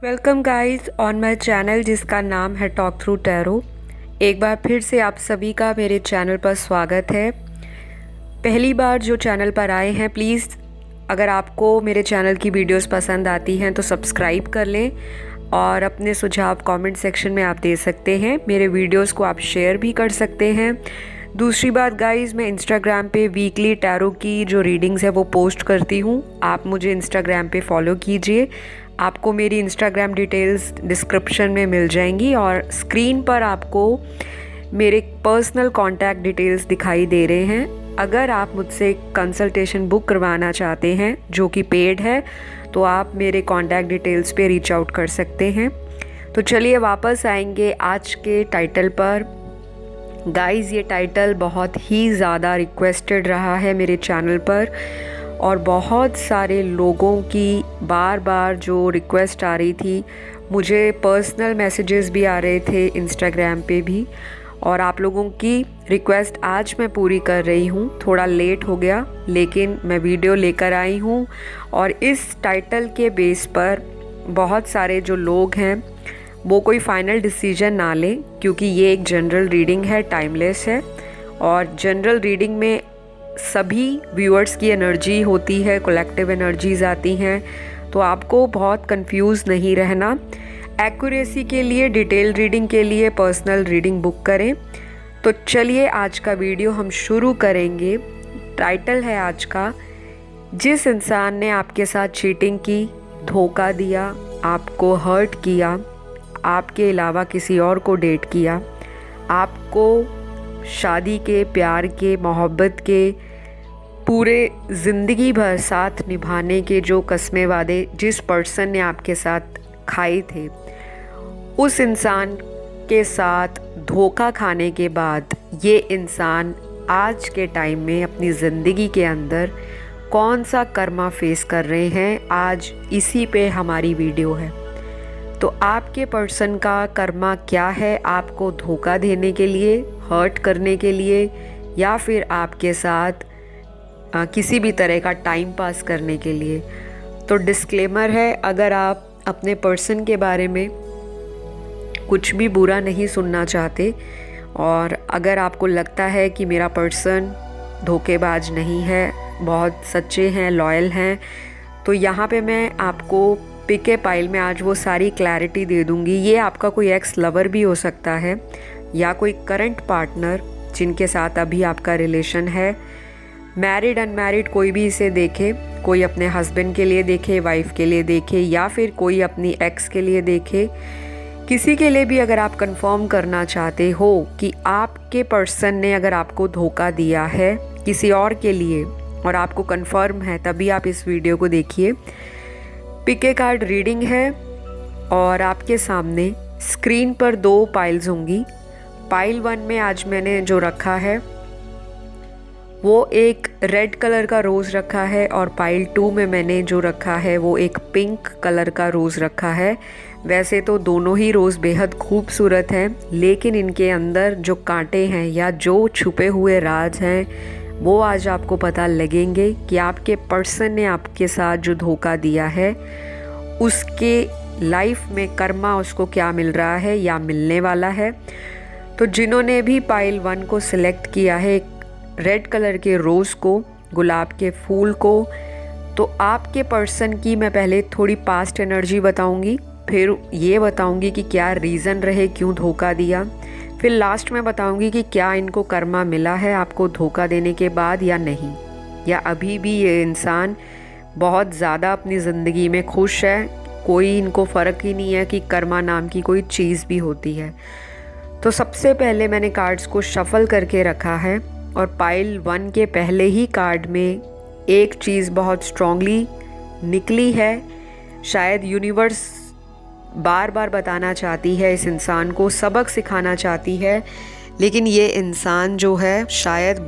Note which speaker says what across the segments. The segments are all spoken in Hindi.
Speaker 1: Welcome guys on my channel जिसका नाम है टॉक थ्रू टैरो। एक बार फिर से आप सभी का मेरे चैनल पर स्वागत है। पहली बार जो चैनल पर आए हैं, प्लीज़ अगर आपको मेरे चैनल की वीडियोस पसंद आती हैं तो सब्सक्राइब कर लें और अपने सुझाव कमेंट सेक्शन में आप दे सकते हैं। मेरे वीडियोस को आप शेयर भी कर सकते हैं। दूसरी बात गाइस, मैं इंस्टाग्राम पे वीकली टैरो की जो रीडिंग्स है वो पोस्ट करती हूँ। आप मुझे इंस्टाग्राम पे फॉलो कीजिए। आपको मेरी इंस्टाग्राम डिटेल्स डिस्क्रिप्शन में मिल जाएंगी और स्क्रीन पर आपको मेरे पर्सनल कॉन्टैक्ट डिटेल्स दिखाई दे रहे हैं। अगर आप मुझसे कंसल्टेशन बुक करवाना चाहते हैं जो कि पेड है, तो आप मेरे कॉन्टैक्ट डिटेल्स पे रीच आउट कर सकते हैं। तो चलिए वापस आएंगे आज के टाइटल पर। गाइस, ये टाइटल बहुत ही ज़्यादा रिक्वेस्टेड रहा है मेरे चैनल पर और बहुत सारे लोगों की बार बार जो रिक्वेस्ट आ रही थी, मुझे पर्सनल मैसेजेस भी आ रहे थे इंस्टाग्राम पे भी, और आप लोगों की रिक्वेस्ट आज मैं पूरी कर रही हूँ। थोड़ा लेट हो गया लेकिन मैं वीडियो लेकर आई हूँ और इस टाइटल के बेस पर बहुत सारे जो लोग हैं वो कोई फाइनल डिसीजन ना लें, क्योंकि ये एक जनरल रीडिंग है, टाइमलेस है। और जनरल रीडिंग में सभी व्यूअर्स की एनर्जी होती है, कलेक्टिव एनर्जीज आती हैं, तो आपको बहुत कंफ्यूज नहीं रहना। एक्यूरेसी के लिए, डिटेल रीडिंग के लिए पर्सनल रीडिंग बुक करें। तो चलिए आज का वीडियो हम शुरू करेंगे। टाइटल है आज का, जिस इंसान ने आपके साथ चीटिंग की, धोखा दिया, आपको हर्ट किया, आपके अलावा किसी और को डेट किया, आपको शादी के, प्यार के, मोहब्बत के, पूरे ज़िंदगी भर साथ निभाने के जो कस्में वादे जिस पर्सन ने आपके साथ खाए थे, उस इंसान के साथ धोखा खाने के बाद ये इंसान आज के टाइम में अपनी ज़िंदगी के अंदर कौन सा कर्मा फेस कर रहे हैं, आज इसी पे हमारी वीडियो है। तो आपके पर्सन का कर्मा क्या है, आपको धोखा देने के लिए, हर्ट करने के लिए, या फिर आपके साथ किसी भी तरह का टाइम पास करने के लिए। तो डिस्क्लेमर है, अगर आप अपने पर्सन के बारे में कुछ भी बुरा नहीं सुनना चाहते और अगर आपको लगता है कि मेरा पर्सन धोखेबाज नहीं है, बहुत सच्चे हैं, लॉयल हैं, तो यहाँ पे मैं आपको पिक ए पाइल में आज वो सारी क्लैरिटी दे दूँगी। ये आपका कोई एक्स लवर भी हो सकता है या कोई करंट पार्टनर जिनके साथ अभी आपका रिलेशन है। मैरिड अनमैरिड कोई भी इसे देखे, कोई अपने हस्बैंड के लिए देखे, वाइफ के लिए देखे, या फिर कोई अपनी एक्स के लिए देखे। किसी के लिए भी अगर आप कंफर्म करना चाहते हो कि आपके पर्सन ने अगर आपको धोखा दिया है किसी और के लिए और आपको कंफर्म है, तभी आप इस वीडियो को देखिए। पिक ए कार्ड रीडिंग है और आपके सामने स्क्रीन पर 2 पाइल्स होंगी। पाइल 1 में आज मैंने जो रखा है वो एक रेड कलर का रोज़ रखा है और पाइल 2 में मैंने जो रखा है वो एक पिंक कलर का रोज़ रखा है। वैसे तो दोनों ही रोज़ बेहद खूबसूरत हैं, लेकिन इनके अंदर जो कांटे हैं या जो छुपे हुए राज हैं वो आज आपको पता लगेंगे कि आपके पर्सन ने आपके साथ जो धोखा दिया है उसके लाइफ में कर्मा उसको क्या मिल रहा है या मिलने वाला है। तो जिन्होंने भी पाइल 1 को सिलेक्ट किया है, रेड कलर के रोज़ को, गुलाब के फूल को, तो आपके पर्सन की मैं पहले थोड़ी पास्ट एनर्जी बताऊंगी, फिर ये बताऊंगी कि क्या रीज़न रहे क्यों धोखा दिया, फिर लास्ट में बताऊंगी कि क्या इनको कर्मा मिला है आपको धोखा देने के बाद या नहीं, या अभी भी ये इंसान बहुत ज़्यादा अपनी ज़िंदगी में खुश है, कोई इनको फ़र्क ही नहीं है कि कर्मा नाम की कोई चीज़ भी होती है। तो सबसे पहले मैंने कार्ड्स को शफल करके रखा है और पाइल 1 के पहले ही कार्ड में एक चीज़ बहुत स्ट्रांगली निकली है। शायद यूनिवर्स बार बार बताना चाहती है, इस इंसान को सबक सिखाना चाहती है, लेकिन ये इंसान जो है शायद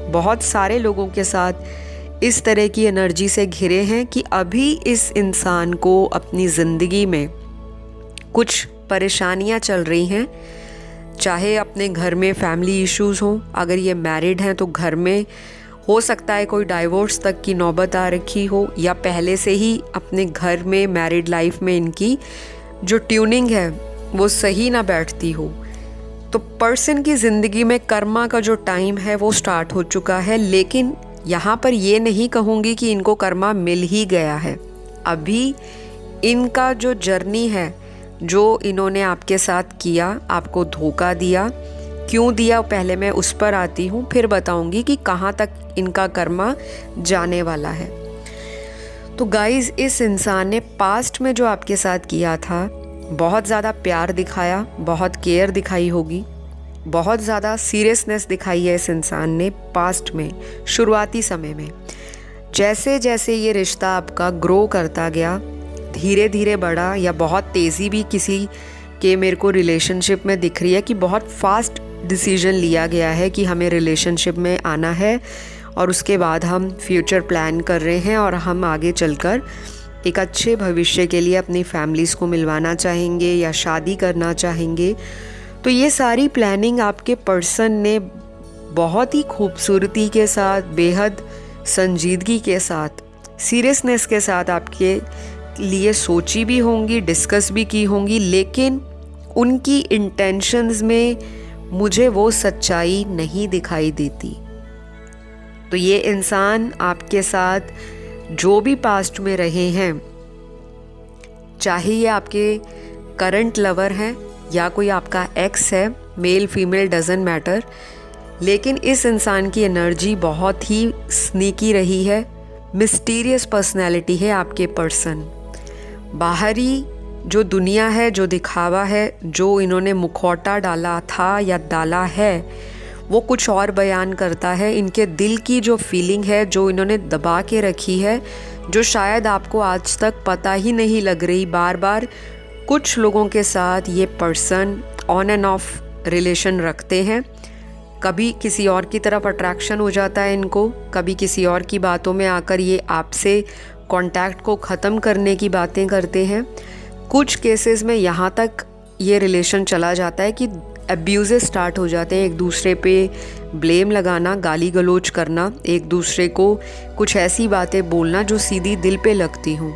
Speaker 1: बहुत सारे लोगों के साथ इस तरह की एनर्जी से घिरे हैं कि अभी इस इंसान को अपनी ज़िंदगी में कुछ परेशानियां चल रही हैं। चाहे अपने घर में फैमिली इश्यूज़ हों, अगर ये मैरिड हैं तो घर में हो सकता है कोई डाइवोर्स तक की नौबत आ रखी हो, या पहले से ही अपने घर में मैरिड लाइफ में इनकी जो ट्यूनिंग है वो सही ना बैठती हो। तो पर्सन की ज़िंदगी में कर्मा का जो टाइम है वो स्टार्ट हो चुका है, लेकिन यहाँ पर ये नहीं कहूँगी कि इनको कर्मा मिल ही गया है। अभी इनका जो जर्नी है, जो इन्होंने आपके साथ किया, आपको धोखा दिया, क्यों दिया, पहले मैं उस पर आती हूँ, फिर बताऊँगी कि कहाँ तक इनका कर्मा जाने वाला है। तो गाइज़, इस इंसान ने पास्ट में जो आपके साथ किया था, बहुत ज़्यादा प्यार दिखाया, बहुत केयर दिखाई होगी, बहुत ज़्यादा सीरियसनेस दिखाई है इस इंसान ने पास्ट में, शुरुआती समय में। जैसे जैसे ये रिश्ता आपका ग्रो करता गया, धीरे धीरे बढ़ा, या बहुत तेज़ी भी किसी के मेरे को रिलेशनशिप में दिख रही है कि बहुत फास्ट डिसीजन लिया गया है कि हमें रिलेशनशिप में आना है और उसके बाद हम फ्यूचर प्लान कर रहे हैं और हम आगे चलकर एक अच्छे भविष्य के लिए अपनी फैमिलीज़ को मिलवाना चाहेंगे या शादी करना चाहेंगे। तो ये सारी प्लानिंग आपके पर्सन ने बहुत ही खूबसूरती के साथ, बेहद संजीदगी के साथ, सीरियसनेस के साथ आपके लिए सोची भी होंगी, डिस्कस भी की होंगी, लेकिन उनकी इंटेंशंस में मुझे वो सच्चाई नहीं दिखाई देती। तो ये इंसान आपके साथ जो भी पास्ट में रहे हैं, चाहे ये आपके करंट लवर हैं या कोई आपका एक्स है, मेल फीमेल डजंट मैटर, लेकिन इस इंसान की एनर्जी बहुत ही स्नीकी रही है। मिस्टीरियस पर्सनैलिटी है आपके पर्सन। बाहरी जो दुनिया है, जो दिखावा है, जो इन्होंने मुखौटा डाला था या डाला है, वो कुछ और बयान करता है। इनके दिल की जो फीलिंग है, जो इन्होंने दबा के रखी है, जो शायद आपको आज तक पता ही नहीं लग रही। बार बार कुछ लोगों के साथ ये person on end of relation रखते हैं। कभी किसी और की तरफ अट्रैक्शन हो जाता है इनको, कभी किसी और की बातों में आकर ये आपसे कांटेक्ट को ख़त्म करने की बातें करते हैं। कुछ केसेस में यहाँ तक ये रिलेशन चला जाता है कि अब्यूज़ेस स्टार्ट हो जाते हैं, एक दूसरे पे ब्लेम लगाना, गाली गलौज करना, एक दूसरे को कुछ ऐसी बातें बोलना जो सीधी दिल पे लगती हों।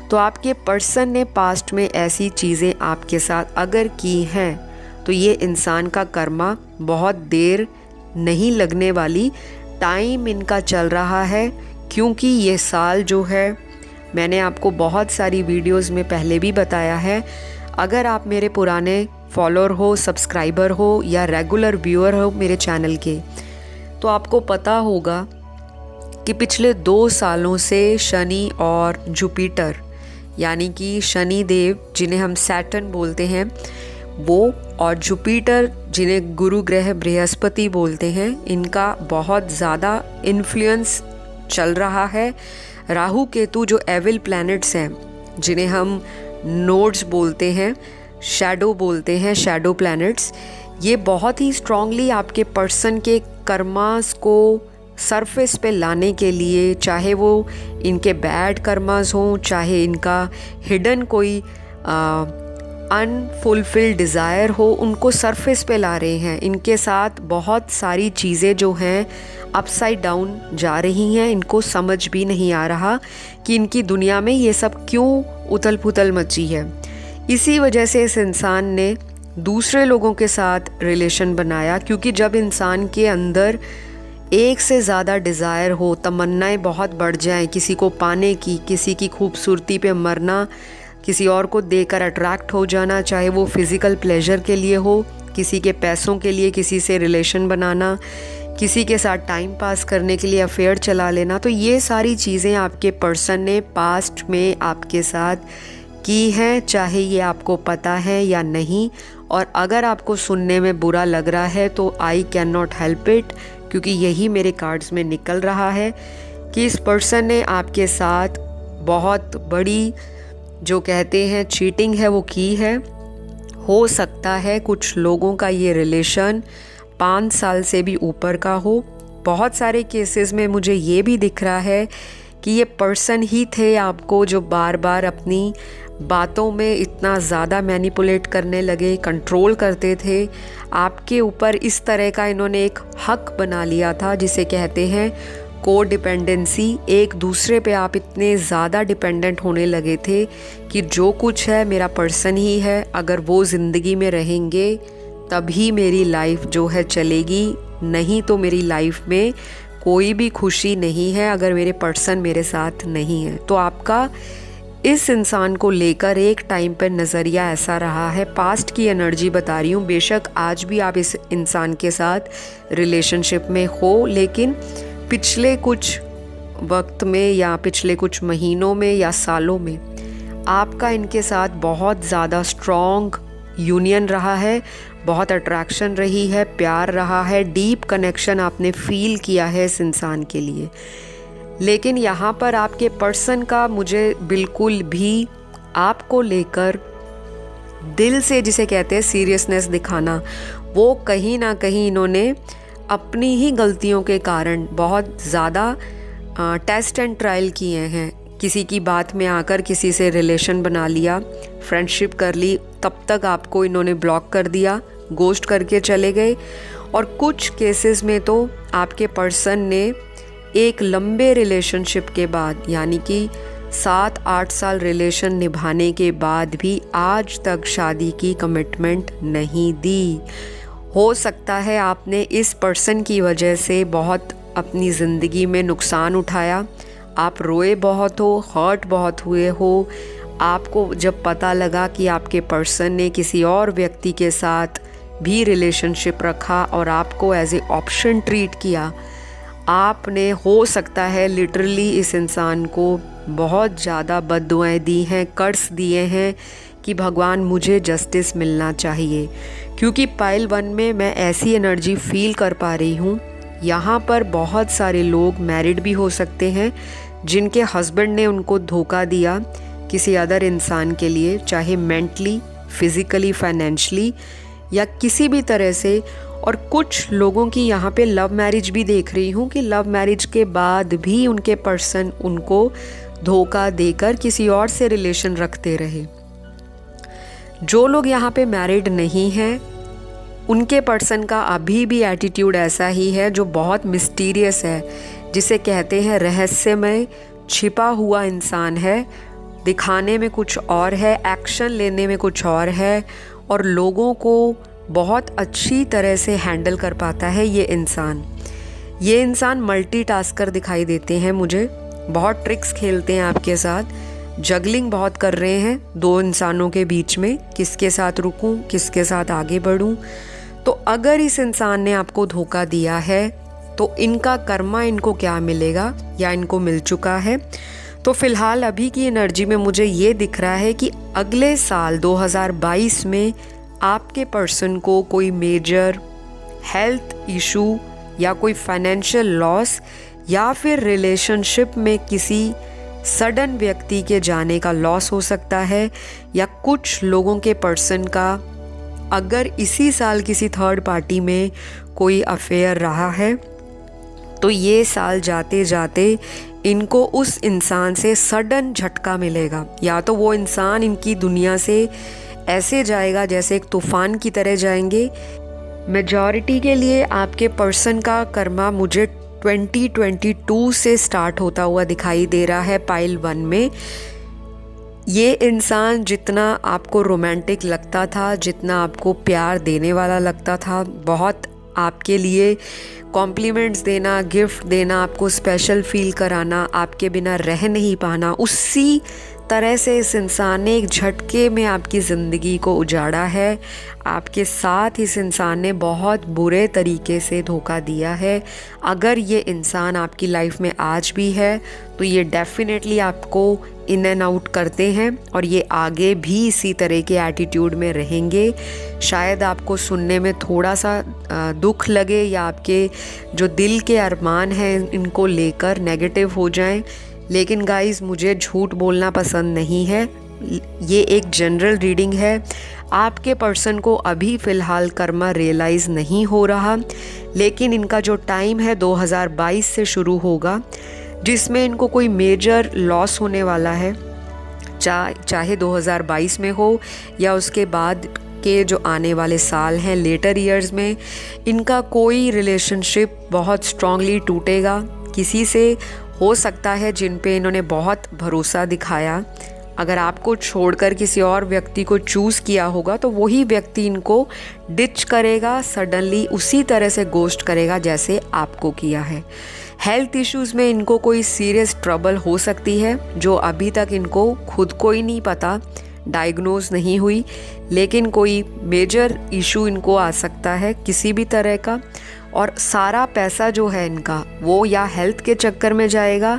Speaker 1: तो आपके पर्सन ने पास्ट में ऐसी चीज़ें आपके साथ अगर की हैं, तो ये इंसान का कर्मा बहुत देर नहीं लगने वाली, टाइम इनका चल रहा है। क्योंकि ये साल जो है, मैंने आपको बहुत सारी वीडियोस में पहले भी बताया है, अगर आप मेरे पुराने फॉलोअर हो, सब्सक्राइबर हो या रेगुलर व्यूअर हो मेरे चैनल के, तो आपको पता होगा कि पिछले 2 सालों से शनि और जुपिटर, यानी कि शनि देव जिन्हें हम सैटर्न बोलते हैं वो, और जुपिटर जिन्हें गुरु ग्रह बृहस्पति बोलते हैं, इनका बहुत ज़्यादा इन्फ्लुएंस चल रहा है। राहु केतु जो एविल प्लैनेट्स हैं, जिन्हें हम नोड्स बोलते हैं, शैडो बोलते हैं, शैडो प्लैनेट्स, ये बहुत ही स्ट्रांगली आपके पर्सन के कर्मास को सरफेस पे लाने के लिए, चाहे वो इनके बैड कर्मास हों, चाहे इनका हिडन कोई अनफुलफिल्ड डिज़ायर हो, उनको सरफेस पे ला रहे हैं। इनके साथ बहुत सारी चीज़ें जो हैं अपसाइड डाउन जा रही हैं। इनको समझ भी नहीं आ रहा कि इनकी दुनिया में ये सब क्यों उथल पुथल मची है। इसी वजह से इस इंसान ने दूसरे लोगों के साथ रिलेशन बनाया, क्योंकि जब इंसान के अंदर एक से ज़्यादा डिज़ायर हो, तमन्नाएं बहुत बढ़ जाएं, किसी को पाने की, किसी की खूबसूरती पे मरना, किसी और को देखकर अट्रैक्ट हो जाना, चाहे वो फिज़िकल प्लेजर के लिए हो, किसी के पैसों के लिए किसी से रिलेशन बनाना, किसी के साथ टाइम पास करने के लिए अफेयर चला लेना, तो ये सारी चीज़ें आपके पर्सन ने पास्ट में आपके साथ की हैं, चाहे ये आपको पता है या नहीं। और अगर आपको सुनने में बुरा लग रहा है तो I can not help it, क्योंकि यही मेरे कार्ड्स में निकल रहा है कि इस पर्सन ने आपके साथ बहुत बड़ी, जो कहते हैं चीटिंग है, वो की है। हो सकता है कुछ लोगों का ये रिलेशन 5 साल से भी ऊपर का हो। बहुत सारे केसेस में मुझे ये भी दिख रहा है कि ये पर्सन ही थे आपको जो बार बार अपनी बातों में इतना ज़्यादा मैनिपुलेट करने लगे, कंट्रोल करते थे आपके ऊपर। इस तरह का इन्होंने एक हक बना लिया था, जिसे कहते हैं को डिपेंडेंसी, एक दूसरे पे आप इतने ज़्यादा डिपेंडेंट होने लगे थे कि जो कुछ है मेरा पर्सन ही है, अगर वो ज़िंदगी में रहेंगे तभी मेरी लाइफ जो है चलेगी, नहीं तो मेरी लाइफ में कोई भी खुशी नहीं है अगर मेरे पर्सन मेरे साथ नहीं है। तो आपका इस इंसान को लेकर एक टाइम पर नज़रिया ऐसा रहा है, पास्ट की एनर्जी बता रही हूँ, बेशक आज भी आप इस इंसान के साथ रिलेशनशिप में हो, लेकिन पिछले कुछ वक्त में या पिछले कुछ महीनों में या सालों में आपका इनके साथ बहुत ज़्यादा स्ट्रॉन्ग यूनियन रहा है, बहुत अट्रैक्शन रही है, प्यार रहा है, डीप कनेक्शन आपने फील किया है इस इंसान के लिए। लेकिन यहाँ पर आपके पर्सन का मुझे बिल्कुल भी आपको लेकर दिल से, जिसे कहते हैं सीरियसनेस दिखाना, वो कहीं ना कहीं इन्होंने अपनी ही गलतियों के कारण बहुत ज़्यादा टेस्ट एंड ट्रायल किए हैं। किसी की बात में आकर किसी से रिलेशन बना लिया, फ्रेंडशिप कर ली, तब तक आपको इन्होंने ब्लॉक कर दिया, गोस्ट करके चले गए। और कुछ केसेस में तो आपके पर्सन ने एक लंबे रिलेशनशिप के बाद, यानी कि 7-8 साल रिलेशन निभाने के बाद भी आज तक शादी की कमिटमेंट नहीं दी। हो सकता है आपने इस पर्सन की वजह से बहुत अपनी ज़िंदगी में नुकसान उठाया, आप रोए बहुत हो, हर्ट बहुत हुए हो। आपको जब पता लगा कि आपके पर्सन ने किसी और व्यक्ति के साथ भी रिलेशनशिप रखा और आपको एज ए ऑप्शन ट्रीट किया, आपने हो सकता है लिटरली इस इंसान को बहुत ज़्यादा बद्दुआएं दी हैं, कर्स दिए हैं कि भगवान मुझे जस्टिस मिलना चाहिए। क्योंकि पाइल 1 में मैं ऐसी एनर्जी फील कर पा रही हूँ, यहाँ पर बहुत सारे लोग मैरिड भी हो सकते हैं जिनके हस्बैंड ने उनको धोखा दिया किसी अदर इंसान के लिए, चाहे मेंटली, फिज़िकली, फाइनेंशली या किसी भी तरह से। और कुछ लोगों की यहाँ पे लव मैरिज भी देख रही हूँ कि लव मैरिज के बाद भी उनके पर्सन उनको धोखा देकर किसी और से रिलेशन रखते रहे। जो लोग यहाँ पे मैरिड नहीं हैं उनके पर्सन का अभी भी एटीट्यूड ऐसा ही है जो बहुत मिस्टीरियस है, जिसे कहते हैं रहस्यमय, छिपा हुआ इंसान है। दिखाने में कुछ और है, एक्शन लेने में कुछ और है, और लोगों को बहुत अच्छी तरह से हैंडल कर पाता है ये इंसान। ये इंसान मल्टीटास्कर दिखाई देते हैं मुझे, बहुत ट्रिक्स खेलते हैं आपके साथ, जगलिंग बहुत कर रहे हैं दो इंसानों के बीच में, किसके साथ रुकूं, किसके साथ आगे बढ़ूं। तो अगर इस इंसान ने आपको धोखा दिया है तो इनका कर्मा इनको क्या मिलेगा या इनको मिल चुका है। तो फिलहाल अभी की एनर्जी में मुझे ये दिख रहा है कि अगले साल 2022 में आपके पर्सन को कोई मेजर हेल्थ इशू या कोई फाइनेंशियल लॉस या फिर रिलेशनशिप में किसी सडन व्यक्ति के जाने का लॉस हो सकता है, या कुछ लोगों के पर्सन का अगर इसी साल किसी थर्ड पार्टी में कोई अफेयर रहा है तो ये साल जाते जाते इनको उस इंसान से सडन झटका मिलेगा। या तो वो इंसान इनकी दुनिया से ऐसे जाएगा जैसे एक तूफान की तरह जाएंगे। मेजॉरिटी के लिए आपके पर्सन का कर्मा मुझे 2022 से स्टार्ट होता हुआ दिखाई दे रहा है पाइल 1 में। ये इंसान जितना आपको रोमांटिक लगता था, जितना आपको प्यार देने वाला लगता था, बहुत आपके लिए कॉम्प्लीमेंट्स देना, गिफ्ट देना, आपको स्पेशल फील कराना, आपके बिना रह नहीं पाना, उसी तरह से इस इंसान ने एक झटके में आपकी ज़िंदगी को उजाड़ा है। आपके साथ इस इंसान ने बहुत बुरे तरीके से धोखा दिया है। अगर ये इंसान आपकी लाइफ में आज भी है तो ये डेफिनेटली आपको इन एंड आउट करते हैं और ये आगे भी इसी तरह के एटीट्यूड में रहेंगे। शायद आपको सुनने में थोड़ा सा दुख लगे या आपके जो दिल के अरमान हैं इनको लेकर नेगेटिव हो जाएं, लेकिन गाइस मुझे झूठ बोलना पसंद नहीं है। ये एक जनरल रीडिंग है। आपके पर्सन को अभी फ़िलहाल कर्मा रियलाइज़ नहीं हो रहा, लेकिन इनका जो टाइम है 2022 से शुरू होगा, जिसमें इनको कोई मेजर लॉस होने वाला है, चाहे 2022 में हो या उसके बाद के जो आने वाले साल हैं, लेटर ईयर्स में इनका कोई रिलेशनशिप बहुत स्ट्रांगली टूटेगा। किसी से हो सकता है जिन पे इन्होंने बहुत भरोसा दिखाया, अगर आपको छोड़कर किसी और व्यक्ति को चूज़ किया होगा तो वही व्यक्ति इनको डिच करेगा, सडनली उसी तरह से गोस्ट करेगा जैसे आपको किया है। हेल्थ इश्यूज़ में इनको कोई सीरियस ट्रबल हो सकती है जो अभी तक इनको खुद को ही नहीं पता, डायग्नोज नहीं हुई, लेकिन कोई मेजर इशू इनको आ सकता है किसी भी तरह का। और सारा पैसा जो है इनका वो या हेल्थ के चक्कर में जाएगा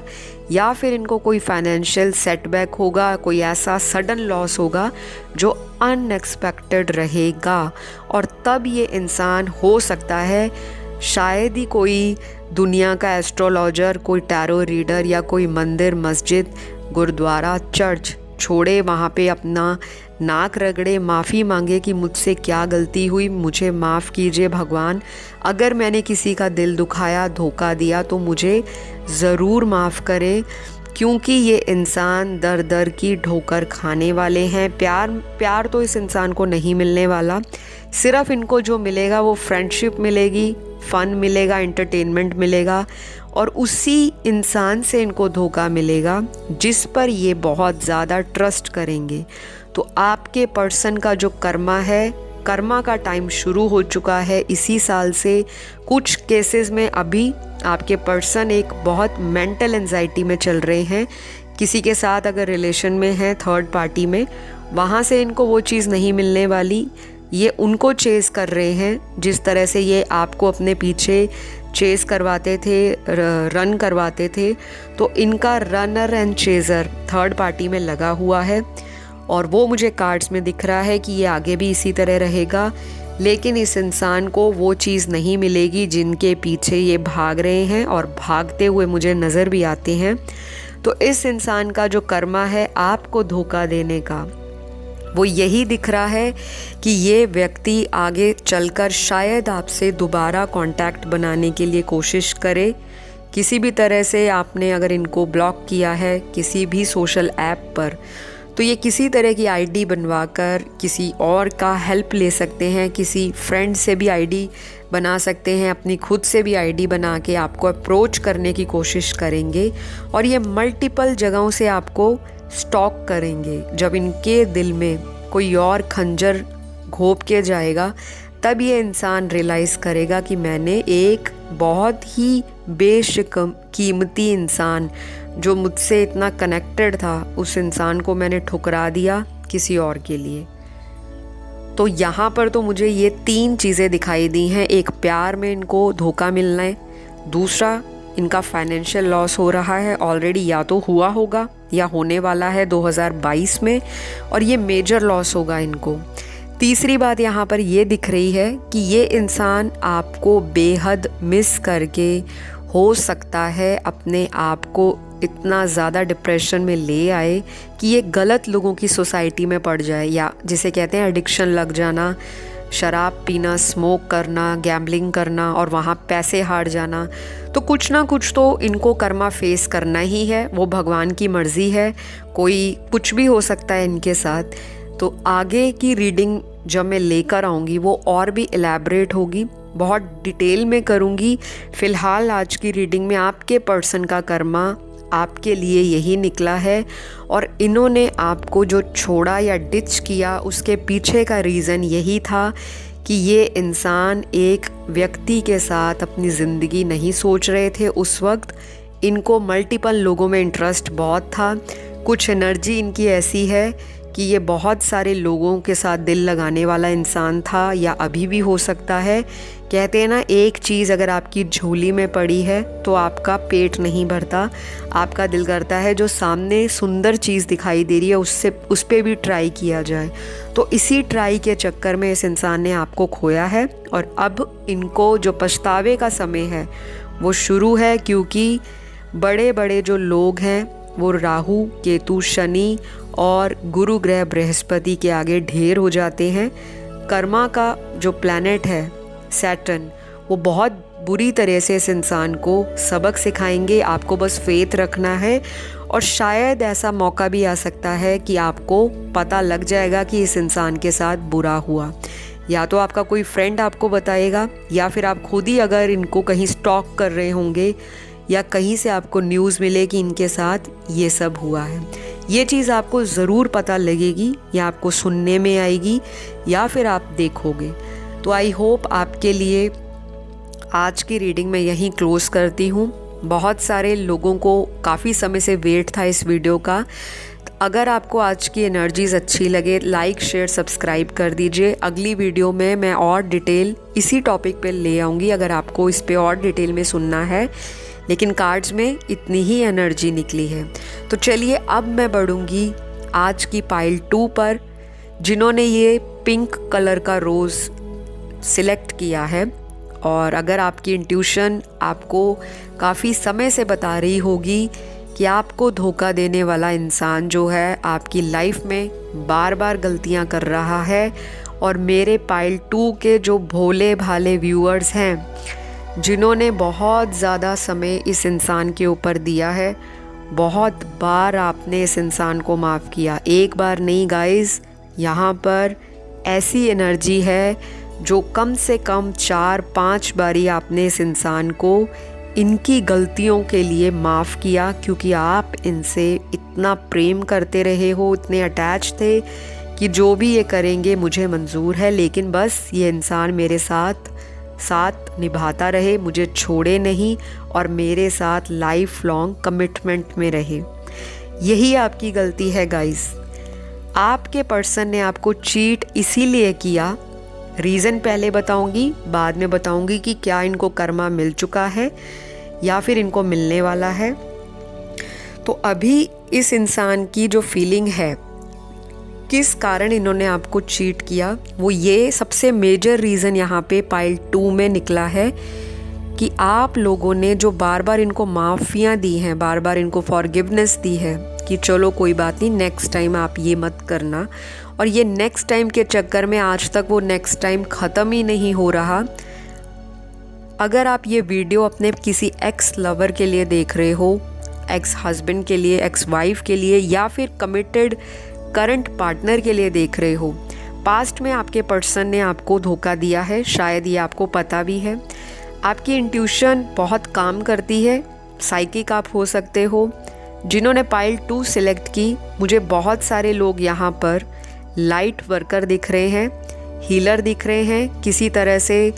Speaker 1: या फिर इनको कोई फाइनेंशियल सेटबैक होगा, कोई ऐसा सडन लॉस होगा जो अनएक्सपेक्टेड रहेगा। और तब ये इंसान हो सकता है शायद ही कोई दुनिया का एस्ट्रोलॉजर, कोई टैरो रीडर या कोई मंदिर, मस्जिद, गुरुद्वारा, चर्च छोड़े, वहाँ पे अपना नाक रगड़े, माफ़ी मांगे कि मुझसे क्या गलती हुई, मुझे माफ़ कीजिए भगवान, अगर मैंने किसी का दिल दुखाया, धोखा दिया तो मुझे ज़रूर माफ़ करें, क्योंकि ये इंसान दर दर की ठोकर खाने वाले हैं। प्यार तो इस इंसान को नहीं मिलने वाला, सिर्फ इनको जो मिलेगा वो फ्रेंडशिप मिलेगी, फ़न मिलेगा, एंटरटेनमेंट मिलेगा, और उसी इंसान से इनको धोखा मिलेगा जिस पर ये बहुत ज़्यादा ट्रस्ट करेंगे। तो आपके पर्सन का जो कर्मा है, कर्मा का टाइम शुरू हो चुका है इसी साल से। कुछ केसेस में अभी आपके पर्सन एक बहुत मेंटल एंजाइटी में चल रहे हैं, किसी के साथ अगर रिलेशन में है, थर्ड पार्टी में, वहाँ से इनको वो चीज़ नहीं मिलने वाली। ये उनको चेस कर रहे हैं जिस तरह से ये आपको अपने पीछे चेस करवाते थे, रन करवाते थे। तो इनका runner and chaser third party में लगा हुआ है और वो मुझे कार्ड्स में दिख रहा है कि ये आगे भी इसी तरह रहेगा। लेकिन इस इंसान को वो चीज़ नहीं मिलेगी जिनके पीछे ये भाग रहे हैं और भागते हुए मुझे नज़र भी आते हैं। तो इस इंसान का जो कर्मा है आपको धोखा देने का, वो यही दिख रहा है कि ये व्यक्ति आगे चलकर शायद आपसे दोबारा कांटेक्ट बनाने के लिए कोशिश करे। किसी भी तरह से आपने अगर इनको ब्लॉक किया है किसी भी सोशल ऐप पर, तो ये किसी तरह की आईडी बनवाकर किसी और का हेल्प ले सकते हैं, किसी फ्रेंड से भी आईडी बना सकते हैं, अपनी खुद से भी आईडी बना के आपको अप्रोच करने की कोशिश करेंगे और ये मल्टीपल जगहों से आपको स्टॉक करेंगे। जब इनके दिल में कोई और खंजर घोंप के जाएगा तब ये इंसान रियलाइज़ करेगा कि मैंने एक बहुत ही बेशकीमती इंसान जो मुझसे इतना कनेक्टेड था, उस इंसान को मैंने ठुकरा दिया किसी और के लिए। तो यहाँ पर तो मुझे ये 3 चीज़ें दिखाई दी हैं। एक, प्यार में इनको धोखा मिलना है। दूसरा, इनका फाइनेंशियल लॉस हो रहा है, ऑलरेडी या तो हुआ होगा या होने वाला है 2022 में, और ये मेजर लॉस होगा इनको। तीसरी बात यहाँ पर ये दिख रही है कि ये इंसान आपको बेहद मिस करके हो सकता है अपने आप को इतना ज़्यादा डिप्रेशन में ले आए कि ये गलत लोगों की सोसाइटी में पड़ जाए, या जिसे कहते हैं एडिक्शन लग जाना, शराब पीना, स्मोक करना, गैम्बलिंग करना और वहाँ पैसे हार जाना। तो कुछ ना कुछ तो इनको कर्मा फेस करना ही है, वो भगवान की मर्ज़ी है, कोई कुछ भी हो सकता है इनके साथ। तो आगे की रीडिंग जब मैं लेकर आऊँगी वो और भी एलैबोरेट होगी, बहुत डिटेल में करूँगी। फ़िलहाल आज की रीडिंग में आपके पर्सन का कर्मा आपके लिए यही निकला है, और इन्होंने आपको जो छोड़ा या डिच किया उसके पीछे का रीज़न यही था कि ये इंसान एक व्यक्ति के साथ अपनी ज़िंदगी नहीं सोच रहे थे। उस वक्त इनको मल्टीपल लोगों में इंटरेस्ट बहुत था। कुछ एनर्जी इनकी ऐसी है कि ये बहुत सारे लोगों के साथ दिल लगाने वाला इंसान था, या अभी भी हो सकता है। कहते हैं ना, एक चीज़ अगर आपकी झोली में पड़ी है तो आपका पेट नहीं भरता, आपका दिल करता है जो सामने सुंदर चीज़ दिखाई दे रही है उस पे भी ट्राई किया जाए। तो इसी ट्राई के चक्कर में इस इंसान ने आपको खोया है, और अब इनको जो पछतावे का समय है वो शुरू है, क्योंकि बड़े बड़े जो लोग हैं वो राहु, केतु, शनि और गुरु ग्रह बृहस्पति के आगे ढेर हो जाते हैं। कर्मा का जो प्लैनेट है सैटर्न, वो बहुत बुरी तरह से इस इंसान को सबक सिखाएंगे। आपको बस फेथ रखना है, और शायद ऐसा मौका भी आ सकता है कि आपको पता लग जाएगा कि इस इंसान के साथ बुरा हुआ। या तो आपका कोई फ्रेंड आपको बताएगा, या फिर आप खुद ही अगर इनको कहीं स्टॉक कर रहे होंगे या कहीं से आपको न्यूज़ मिले कि इनके साथ ये सब हुआ है। ये चीज़ आपको ज़रूर पता लगेगी या आपको सुनने में आएगी या फिर आप देखोगे। तो आई होप आपके लिए आज की रीडिंग मैं यहीं क्लोज़ करती हूँ। बहुत सारे लोगों को काफ़ी समय से वेट था इस वीडियो का। अगर आपको आज की एनर्जीज़ अच्छी लगे, लाइक शेयर सब्सक्राइब कर दीजिए। अगली वीडियो में मैं और डिटेल इसी टॉपिक पे ले आऊँगी अगर आपको इस पे और डिटेल में सुनना है, लेकिन कार्ड्स में इतनी ही एनर्जी निकली है। तो चलिए अब मैं बढ़ूँगी आज की पाइल 2 पर, जिन्होंने ये पिंक कलर का रोज़ सिलेक्ट किया है। और अगर आपकी इंट्यूशन आपको काफ़ी समय से बता रही होगी कि आपको धोखा देने वाला इंसान जो है आपकी लाइफ में बार बार गलतियां कर रहा है, और मेरे पाइल 2 के जो भोले भाले व्यूअर्स हैं जिन्होंने बहुत ज़्यादा समय इस इंसान के ऊपर दिया है, बहुत बार आपने इस इंसान को माफ़ किया। एक बार नहीं गाइस, यहाँ पर ऐसी एनर्जी है जो कम से कम 4-5 बारी आपने इस इंसान को इनकी गलतियों के लिए माफ़ किया, क्योंकि आप इनसे इतना प्रेम करते रहे हो, इतने अटैच थे कि जो भी ये करेंगे मुझे मंजूर है, लेकिन बस ये इंसान मेरे साथ निभाता रहे, मुझे छोड़े नहीं और मेरे साथ लाइफ लॉन्ग कमिटमेंट में रहे। यही आपकी गलती है गाइस। आपके पर्सन ने आपको चीट इसीलिए किया, रीज़न पहले बताऊंगी, बाद में बताऊंगी कि क्या इनको कर्मा मिल चुका है या फिर इनको मिलने वाला है। तो अभी इस इंसान की जो फीलिंग है, किस कारण इन्होंने आपको चीट किया, वो ये सबसे मेजर रीज़न यहाँ पे पाइल 2 में निकला है कि आप लोगों ने जो बार बार इनको माफ़ियाँ दी हैं, बार बार इनको फॉरगिवनेस दी है कि चलो कोई बात नहीं, नेक्स्ट टाइम आप ये मत करना, और ये नेक्स्ट टाइम के चक्कर में आज तक वो नेक्स्ट टाइम ख़त्म ही नहीं हो रहा। अगर आप ये वीडियो अपने किसी एक्स लवर के लिए देख रहे हो, एक्स हस्बैंड के लिए, एक्स वाइफ के लिए, या फिर कमिटेड करंट पार्टनर के लिए देख रहे हो, पास्ट में आपके पर्सन ने आपको धोखा दिया है, शायद ये आपको पता भी है। आपकी इंट्यूशन बहुत काम करती है, साइकिक आप हो सकते हो। जिन्होंने पाइल 2 सिलेक्ट की, मुझे बहुत सारे लोग यहाँ पर लाइट वर्कर दिख रहे हैं, हीलर दिख रहे हैं, किसी तरह से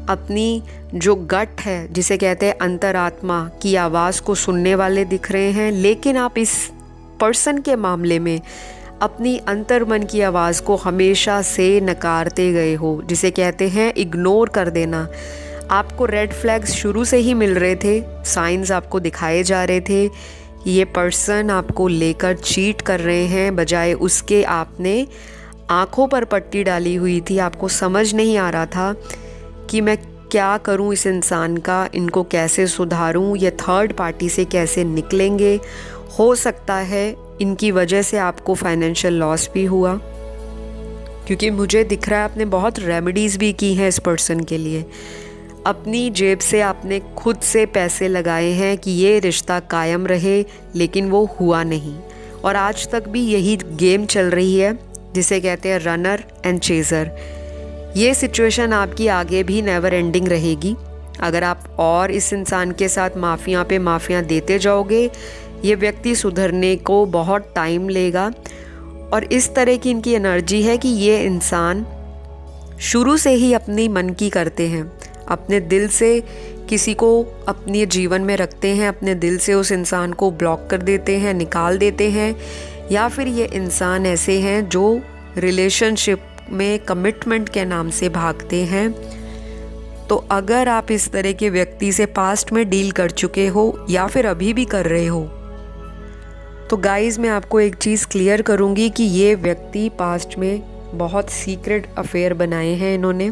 Speaker 1: अपनी जो गट है जिसे कहते हैं अंतरात्मा की आवाज़ को सुनने वाले दिख रहे हैं। लेकिन आप इस पर्सन के मामले में अपनी अंतर्मन की आवाज़ को हमेशा से नकारते गए हो, जिसे कहते हैं इग्नोर कर देना। आपको रेड फ्लैग्स शुरू से ही मिल रहे थे, साइंस आपको दिखाए जा रहे थे कि ये पर्सन आपको लेकर चीट कर रहे हैं, बजाय उसके आपने आँखों पर पट्टी डाली हुई थी। आपको समझ नहीं आ रहा था कि मैं क्या करूं इस इंसान का, इनको कैसे सुधारूं, ये थर्ड पार्टी से कैसे निकलेंगे। हो सकता है इनकी वजह से आपको फाइनेंशियल लॉस भी हुआ, क्योंकि मुझे दिख रहा है आपने बहुत रेमेडीज़ भी की हैं इस पर्सन के लिए। अपनी जेब से आपने खुद से पैसे लगाए हैं कि ये रिश्ता कायम रहे, लेकिन वो हुआ नहीं, और आज तक भी यही गेम चल रही है जिसे कहते हैं रनर एंड चेज़र। ये सिचुएशन आपकी आगे भी नेवर एंडिंग रहेगी। अगर आप और इस इंसान के साथ माफ़ियाँ पे माफ़ियाँ देते जाओगे, ये व्यक्ति सुधरने को बहुत टाइम लेगा। और इस तरह की इनकी एनर्जी है कि ये इंसान शुरू से ही अपनी मन की करते हैं, अपने दिल से किसी को अपने जीवन में रखते हैं, अपने दिल से उस इंसान को ब्लॉक कर देते हैं, निकाल देते हैं, या फिर ये इंसान ऐसे हैं जो रिलेशनशिप में कमिटमेंट के नाम से भागते हैं। तो अगर आप इस तरह के व्यक्ति से पास्ट में डील कर चुके हो या फिर अभी भी कर रहे हो, तो गाइज़ मैं आपको एक चीज़ क्लियर करूँगी कि ये व्यक्ति पास्ट में बहुत सीक्रेट अफेयर बनाए हैं इन्होंने,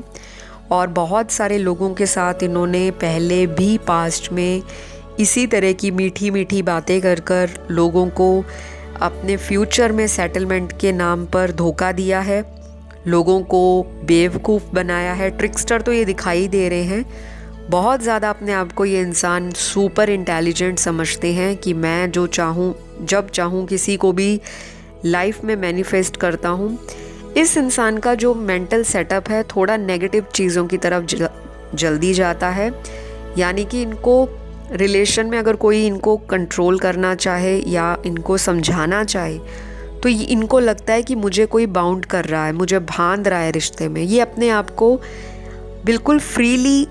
Speaker 1: और बहुत सारे लोगों के साथ इन्होंने पहले भी पास्ट में इसी तरह की मीठी मीठी बातें कर कर लोगों को अपने फ्यूचर में सेटलमेंट के नाम पर धोखा दिया है, लोगों को बेवकूफ़ बनाया है। ट्रिक्स्टर तो ये दिखाई दे रहे हैं, बहुत ज़्यादा अपने आप को ये इंसान सुपर इंटेलिजेंट समझते हैं कि मैं जो चाहूँ जब चाहूँ किसी को भी लाइफ में मैनिफेस्ट करता हूँ। इस इंसान का जो मेंटल सेटअप है थोड़ा नेगेटिव चीज़ों की तरफ जल्दी जाता है, यानी कि इनको रिलेशन में अगर कोई इनको कंट्रोल करना चाहे या इनको समझाना चाहे तो इनको लगता है कि मुझे कोई बाउंड कर रहा है, मुझे बांध रहा है रिश्ते में। ये अपने आप को बिल्कुल फ्रीली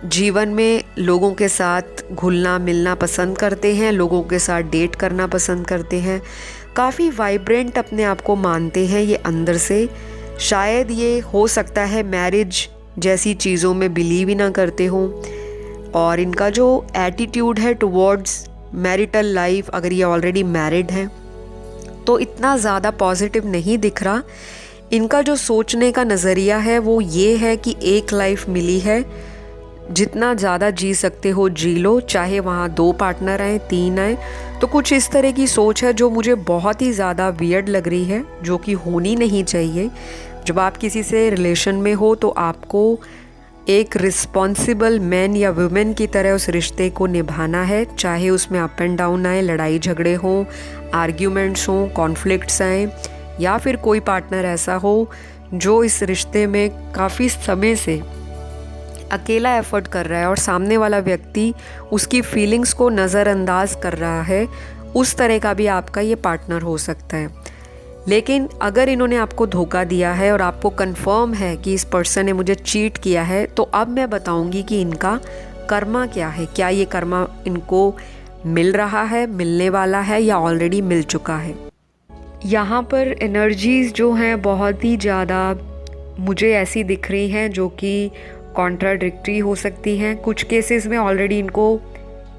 Speaker 1: जीवन में लोगों के साथ घुलना मिलना पसंद करते हैं, लोगों के साथ डेट करना पसंद करते हैं, काफ़ी वाइब्रेंट अपने आप को मानते हैं ये अंदर से। शायद ये हो सकता है मैरिज जैसी चीज़ों में बिलीव ही ना करते हों, और इनका जो एटीट्यूड है टुवर्ड्स मैरिटल लाइफ, अगर ये ऑलरेडी मैरिड हैं तो इतना ज़्यादा पॉजिटिव नहीं दिख रहा। इनका जो सोचने का नज़रिया है वो ये है कि एक लाइफ मिली है, जितना ज़्यादा जी सकते हो जी लो, चाहे वहाँ 2 पार्टनर आए 3 आए। तो कुछ इस तरह की सोच है जो मुझे बहुत ही ज़्यादा वियर्ड लग रही है, जो कि होनी नहीं चाहिए। जब आप किसी से रिलेशन में हो तो आपको एक रिस्पॉन्सिबल मैन या वुमेन की तरह उस रिश्ते को निभाना है, चाहे उसमें अप एंड डाउन आए, लड़ाई झगड़े हों, आर्ग्यूमेंट्स हों, कॉन्फ्लिक्ट्स आएँ, या फिर कोई पार्टनर ऐसा हो जो इस रिश्ते में काफ़ी समय से अकेला एफर्ट कर रहा है और सामने वाला व्यक्ति उसकी फीलिंग्स को नज़रअंदाज कर रहा है। उस तरह का भी आपका ये पार्टनर हो सकता है। लेकिन अगर इन्होंने आपको धोखा दिया है और आपको कंफर्म है कि इस पर्सन ने मुझे चीट किया है, तो अब मैं बताऊंगी कि इनका कर्मा क्या है। क्या ये कर्मा इनको मिल रहा है, मिलने वाला है, या ऑलरेडी मिल चुका है। यहाँ पर एनर्जीज़ जो हैं बहुत ही ज़्यादा मुझे ऐसी दिख रही हैं जो कि कॉन्ट्राडिक्टरी हो सकती हैं। कुछ केसेस में ऑलरेडी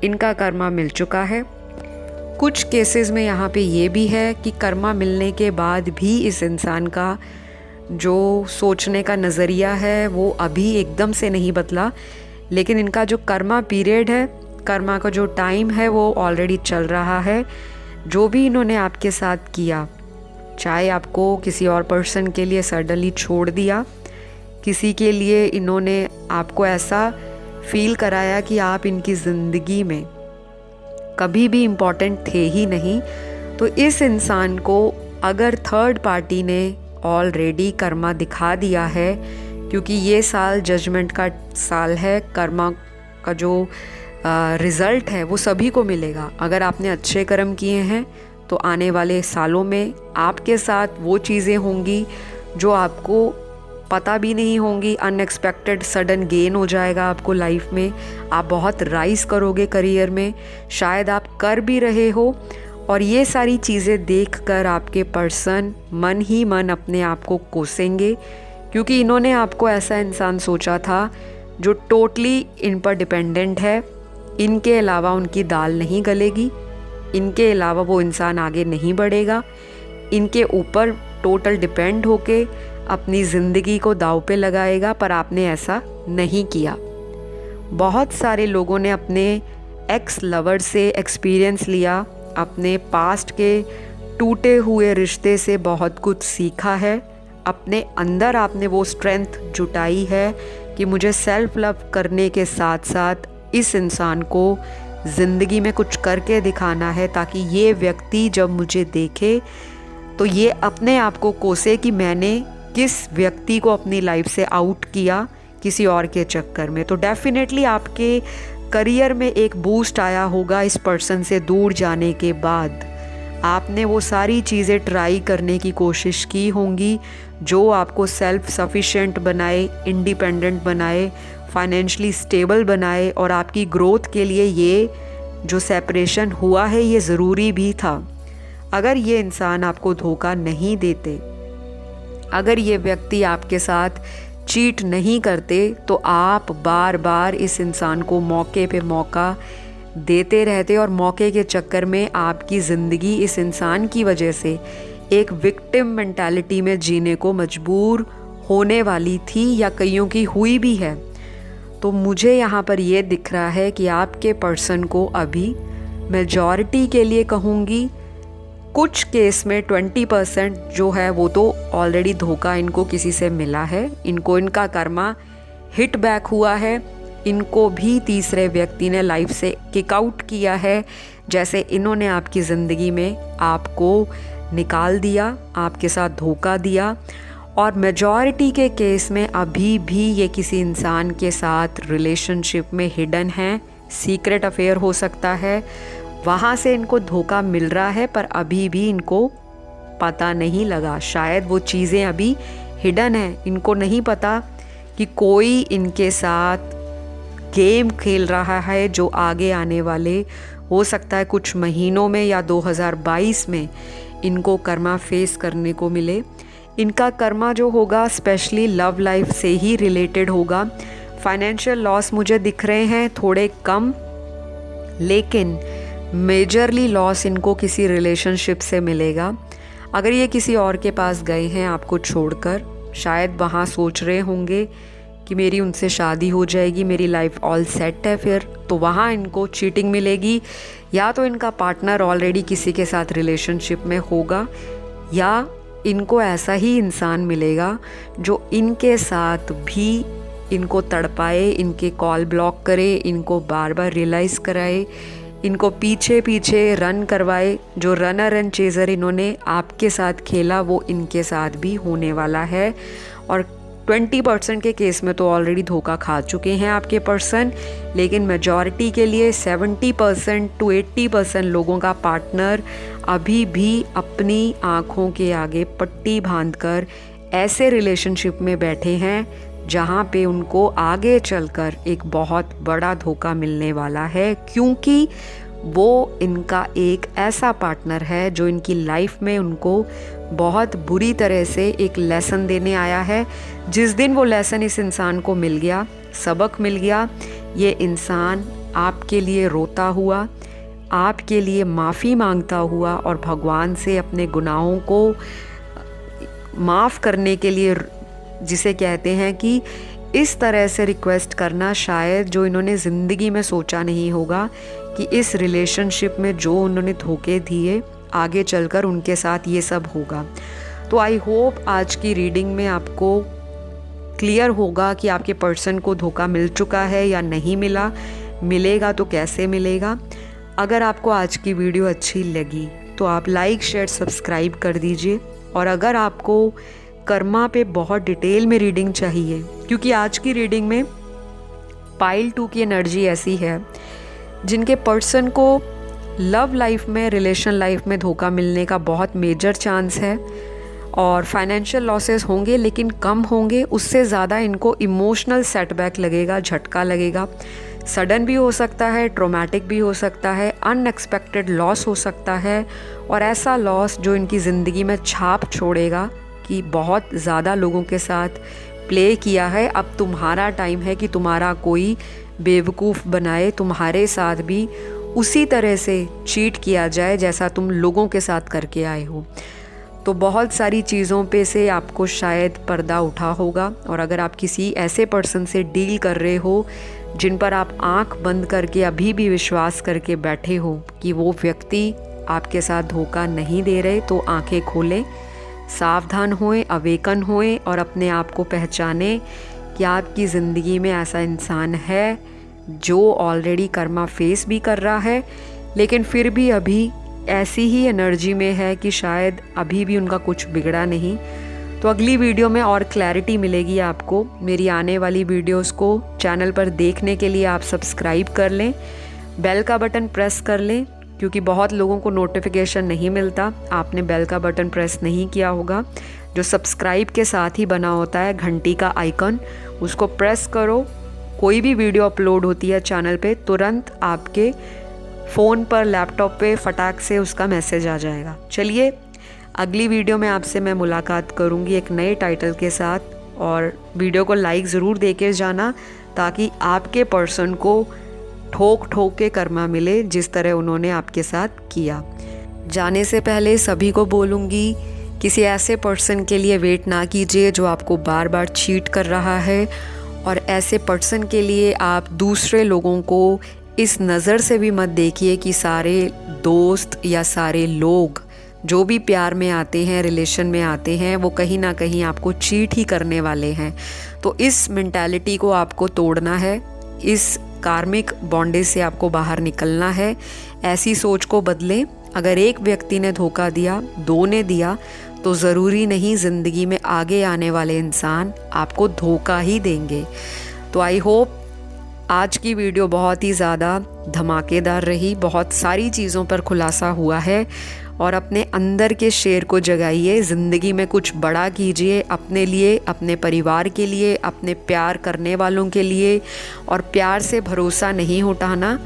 Speaker 1: इनका कर्मा मिल चुका है, कुछ केसेस में यहाँ पे ये भी है कि कर्मा मिलने के बाद भी इस इंसान का जो सोचने का नज़रिया है वो अभी एकदम से नहीं बदला, लेकिन इनका जो कर्मा पीरियड है, कर्मा का जो टाइम है वो ऑलरेडी चल रहा है। जो भी इन्होंने आपके साथ किया, चाहे आपको किसी और पर्सन के लिए सडनली छोड़ दिया, किसी के लिए इन्होंने आपको ऐसा फील कराया कि आप इनकी ज़िंदगी में कभी भी इम्पॉर्टेंट थे ही नहीं, तो इस इंसान को अगर थर्ड पार्टी ने ऑलरेडी कर्मा दिखा दिया है, क्योंकि ये साल जजमेंट का साल है, कर्मा का जो रिज़ल्ट है वो सभी को मिलेगा। अगर आपने अच्छे कर्म किए हैं तो आने वाले सालों में आपके साथ वो चीज़ें होंगी जो आपको पता भी नहीं होंगी। अनएक्सपेक्टेड सडन गेन हो जाएगा आपको लाइफ में, आप बहुत राइज करोगे करियर में, शायद आप कर भी रहे हो। और ये सारी चीज़ें देखकर आपके पर्सन मन ही मन अपने आप को कोसेंगे, क्योंकि इन्होंने आपको ऐसा इंसान सोचा था जो टोटली इन पर डिपेंडेंट है। इनके अलावा उनकी दाल नहीं गलेगी, इनके अलावा वो इंसान आगे नहीं बढ़ेगा, इनके ऊपर टोटल डिपेंड होके अपनी ज़िंदगी को दांव पे लगाएगा। पर आपने ऐसा नहीं किया। बहुत सारे लोगों ने अपने एक्स लवर से एक्सपीरियंस लिया, अपने पास्ट के टूटे हुए रिश्ते से बहुत कुछ सीखा है, अपने अंदर आपने वो स्ट्रेंथ जुटाई है कि मुझे सेल्फ लव करने के साथ साथ इस इंसान को ज़िंदगी में कुछ करके दिखाना है, ताकि ये व्यक्ति जब मुझे देखे तो ये अपने आप को कोसे कि मैंने किस व्यक्ति को अपनी लाइफ से आउट किया किसी और के चक्कर में। तो डेफिनेटली आपके करियर में एक बूस्ट आया होगा इस पर्सन से दूर जाने के बाद। आपने वो सारी चीज़ें ट्राई करने की कोशिश की होंगी जो आपको सेल्फ सफिशिएंट बनाए, इंडिपेंडेंट बनाए, फाइनेंशियली स्टेबल बनाए, और आपकी ग्रोथ के लिए ये जो सेपरेशन हुआ है ये ज़रूरी भी था। अगर ये इंसान आपको धोखा नहीं देते, अगर ये व्यक्ति आपके साथ चीट नहीं करते, तो आप बार बार इस इंसान को मौके पे मौका देते रहते, और मौके के चक्कर में आपकी ज़िंदगी इस इंसान की वजह से एक विक्टिम मेंटालिटी में जीने को मजबूर होने वाली थी, या कईयों की हुई भी है। तो मुझे यहाँ पर ये दिख रहा है कि आपके पर्सन को अभी, मेजॉरिटी के लिए कहूँगी, कुछ केस में 20% जो है वो तो ऑलरेडी धोखा इनको किसी से मिला है, इनको इनका कर्मा हिट बैक हुआ है, इनको भी तीसरे व्यक्ति ने लाइफ से किक आउट किया है, जैसे इन्होंने आपकी ज़िंदगी में आपको निकाल दिया, आपके साथ धोखा दिया। और मेजॉरिटी के केस में अभी भी ये किसी इंसान के साथ रिलेशनशिप में हिडन हैं, सीक्रेट अफेयर हो सकता है, वहाँ से इनको धोखा मिल रहा है पर अभी भी इनको पता नहीं लगा। शायद वो चीज़ें अभी हिडन है, इनको नहीं पता कि कोई इनके साथ गेम खेल रहा है जो आगे आने वाले हो सकता है कुछ महीनों में या 2022 में इनको कर्मा फेस करने को मिले। इनका कर्मा जो होगा स्पेशली लव लाइफ से ही रिलेटेड होगा। फाइनेंशियल लॉस मुझे दिख रहे हैं थोड़े कम, लेकिन मेजरली लॉस इनको किसी रिलेशनशिप से मिलेगा। अगर ये किसी और के पास गए हैं आपको छोड़कर, शायद वहाँ सोच रहे होंगे कि मेरी उनसे शादी हो जाएगी, मेरी लाइफ ऑल सेट है, फिर तो वहाँ इनको चीटिंग मिलेगी, या तो इनका पार्टनर ऑलरेडी किसी के साथ रिलेशनशिप में होगा, या इनको ऐसा ही इंसान मिलेगा जो इनके साथ भी इनको तड़पाए, इनके कॉल ब्लॉक करे, इनको बार बार रियलाइज़ कराए, इनको पीछे पीछे रन करवाए। जो रनर एंड चेज़र इन्होंने आपके साथ खेला वो इनके साथ भी होने वाला है। और 20% के केस में तो ऑलरेडी धोखा खा चुके हैं आपके पर्सन, लेकिन मेजॉरिटी के लिए 70% to 80% लोगों का पार्टनर अभी भी अपनी आँखों के आगे पट्टी बांधकर ऐसे रिलेशनशिप में बैठे हैं जहाँ पे उनको आगे चलकर एक बहुत बड़ा धोखा मिलने वाला है, क्योंकि वो इनका एक ऐसा पार्टनर है जो इनकी लाइफ में उनको बहुत बुरी तरह से एक लेसन देने आया है। जिस दिन वो लेसन इस इंसान को मिल गया, सबक मिल गया, ये इंसान आपके लिए रोता हुआ, आपके लिए माफ़ी मांगता हुआ और भगवान से अपने गुनाहों को माफ़ करने के लिए, जिसे कहते हैं कि इस तरह से रिक्वेस्ट करना, शायद जो इन्होंने ज़िंदगी में सोचा नहीं होगा कि इस रिलेशनशिप में जो उन्होंने धोखे दिए आगे चलकर उनके साथ ये सब होगा। तो आई होप आज की रीडिंग में आपको क्लियर होगा कि आपके पर्सन को धोखा मिल चुका है या नहीं मिला, मिलेगा तो कैसे मिलेगा। अगर आपको आज की वीडियो अच्छी लगी तो आप लाइक शेयर सब्सक्राइब कर दीजिए। और अगर आपको कर्मा पे बहुत डिटेल में रीडिंग चाहिए, क्योंकि आज की रीडिंग में पाइल 2 की एनर्जी ऐसी है जिनके पर्सन को लव लाइफ में, रिलेशन लाइफ में धोखा मिलने का बहुत मेजर चांस है, और फाइनेंशियल लॉसेस होंगे लेकिन कम होंगे। उससे ज़्यादा इनको इमोशनल सेटबैक लगेगा, झटका लगेगा। सडन भी हो सकता है, ट्रॉमेटिक भी हो सकता है, अनएक्सपेक्टेड लॉस हो सकता है, और ऐसा लॉस जो इनकी ज़िंदगी में छाप छोड़ेगा कि बहुत ज़्यादा लोगों के साथ प्ले किया है, अब तुम्हारा टाइम है कि तुम्हारा कोई बेवकूफ़ बनाए, तुम्हारे साथ भी उसी तरह से चीट किया जाए जैसा तुम लोगों के साथ करके आए हो। तो बहुत सारी चीज़ों पे से आपको शायद पर्दा उठा होगा। और अगर आप किसी ऐसे पर्सन से डील कर रहे हो जिन पर आप आंख बंद करके अभी भी विश्वास करके बैठे हो कि वो व्यक्ति आपके साथ धोखा नहीं दे रहे, तो आंखें खोलें, सावधान होएं, अवेकन होएं और अपने आप को पहचानें कि आपकी ज़िंदगी में ऐसा इंसान है जो ऑलरेडी कर्मा फेस भी कर रहा है, लेकिन फिर भी अभी ऐसी ही एनर्जी में है कि शायद अभी भी उनका कुछ बिगड़ा नहीं। तो अगली वीडियो में और क्लैरिटी मिलेगी आपको। मेरी आने वाली वीडियोस को चैनल पर देखने के लिए आप सब्सक्राइब कर लें, बेल का बटन प्रेस कर लें, क्योंकि बहुत लोगों को नोटिफिकेशन नहीं मिलता। आपने बेल का बटन प्रेस नहीं किया होगा, जो सब्सक्राइब के साथ ही बना होता है घंटी का आइकन, उसको प्रेस करो। कोई भी वीडियो अपलोड होती है चैनल पे, तुरंत आपके फ़ोन पर, लैपटॉप पे फटाक से उसका मैसेज आ जाएगा। चलिए अगली वीडियो में आपसे मैं मुलाकात करूँगी एक नए टाइटल के साथ, और वीडियो को लाइक ज़रूर देके जाना ताकि आपके पर्सन को ठोक ठोक के कर्मा मिले जिस तरह उन्होंने आपके साथ किया। जाने से पहले सभी को बोलूँगी, किसी ऐसे पर्सन के लिए वेट ना कीजिए जो आपको बार बार चीट कर रहा है, और ऐसे पर्सन के लिए आप दूसरे लोगों को इस नज़र से भी मत देखिए कि सारे दोस्त या सारे लोग जो भी प्यार में आते हैं, रिलेशन में आते हैं, वो कहीं ना कहीं आपको चीट ही करने वाले हैं। तो इस मेंटालिटी को आपको तोड़ना है, इस कार्मिक बॉन्डेज से आपको बाहर निकलना है। ऐसी सोच को बदलें। अगर एक व्यक्ति ने धोखा दिया, दो ने दिया, तो ज़रूरी नहीं ज़िंदगी में आगे आने वाले इंसान आपको धोखा ही देंगे। तो आई होप आज की वीडियो बहुत ही ज़्यादा धमाकेदार रही, बहुत सारी चीज़ों पर खुलासा हुआ है। और अपने अंदर के शेर को जगाइए, ज़िंदगी में कुछ बड़ा कीजिए अपने लिए, अपने परिवार के लिए, अपने प्यार करने वालों के लिए। और प्यार से भरोसा नहीं उठाना,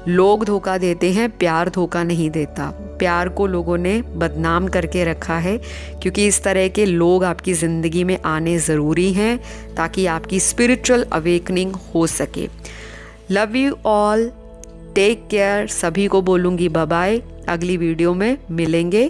Speaker 1: लोग धोखा देते हैं, प्यार धोखा नहीं देता। प्यार को लोगों ने बदनाम करके रखा है, क्योंकि इस तरह के लोग आपकी ज़िंदगी में आने ज़रूरी हैं ताकि आपकी स्पिरिचुअल अवेकनिंग हो सके। Love you all, take care. सभी को बोलूँगी बाय बाय, अगली वीडियो में मिलेंगे।